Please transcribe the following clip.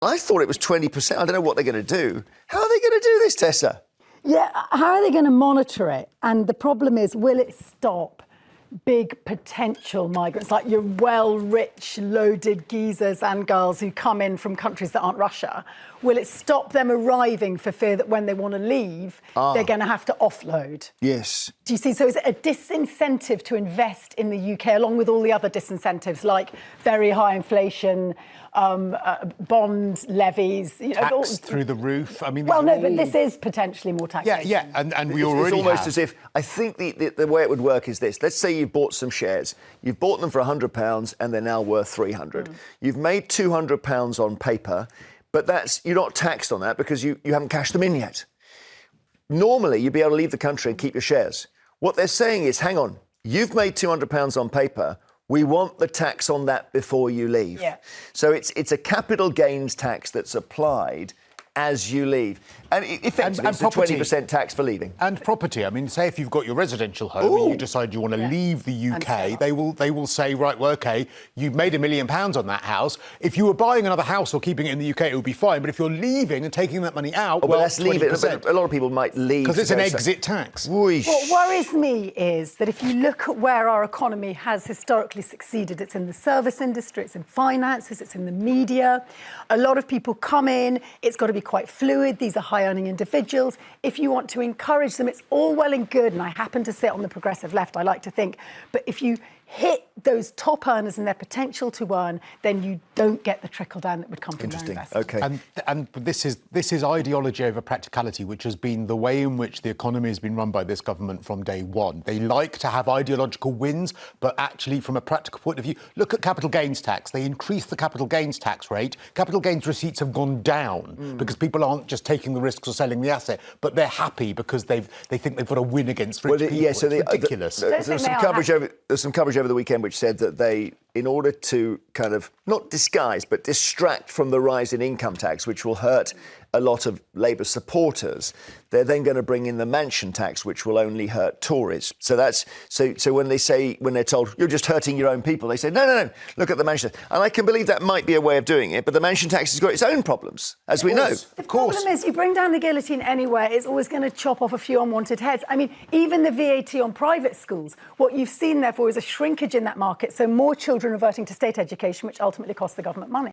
I thought it was 20%. I don't know what they're going to do. How are they going to do this, Tessa? Yeah, how are they going to monitor it? And the problem is, will it stop big potential migrants, like your well-rich, loaded geezers and girls who come in from countries that aren't Russia? Will it stop them arriving for fear that when they want to leave, they're going to have to offload? Yes. Do you see? So is it a disincentive to invest in the UK, along with all the other disincentives, like very high inflation, bond levies, tax through the roof? I mean, well, no, but this is potentially more taxation. Yeah, and we already It's almost have. as if, I think the way it would work is this. Let's say you've bought some shares. You've bought them for £100 and they're now worth £300. You've made £200 on paper, but you're not taxed on that because you haven't cashed them in yet. Normally, you'd be able to leave the country and keep your shares. What they're saying is, hang on, you've made £200 on paper. We want the tax on that before you leave. Yeah. So it's a capital gains tax that's applied as you leave. And effectively, it's a 20% tax for leaving. And property. I mean, say if you've got your residential home and you decide you want to leave the UK, they will say, right, well, OK, you've made £1 million on that house. If you were buying another house or keeping it in the UK, it would be fine. But if you're leaving and taking that money out, well, let's leave it. A lot of people might leave. Because it's an exit tax. Whoosh. What worries me is that if you look at where our economy has historically succeeded, it's in the service industry, it's in finances, it's in the media. A lot of people come in, it's got to be quite fluid. These are high-earning individuals. If you want to encourage them, it's all well and good, and I happen to sit on the progressive left, I like to think, but if you hit those top earners and their potential to earn, then you don't get the trickle down that would come from their investment. OK. And this is ideology over practicality, which has been the way in which the economy has been run by this government from day one. They like to have ideological wins, but actually, from a practical point of view, look at capital gains tax. They increased the capital gains tax rate. Capital gains receipts have gone down because people aren't just taking the risks or selling the asset, but they're happy because they think they've got a win against rich people. Yeah, so it's ridiculous. There's some coverage over the weekend which said that they, in order to kind of not disguise but distract from the rise in income tax, which will hurt a lot of Labour supporters, they're then going to bring in the mansion tax, which will only hurt Tories. So that's so when they're told you're just hurting your own people, they say no, look at the mansion tax. And I can believe that might be a way of doing it, but the mansion tax has got its own problems, as we know. The problem is, you bring down the guillotine anywhere, it's always going to chop off a few unwanted heads. I mean, even the VAT on private schools, what you've seen, therefore, is a shrinkage in that market, so more children reverting to state education, which ultimately costs the government money.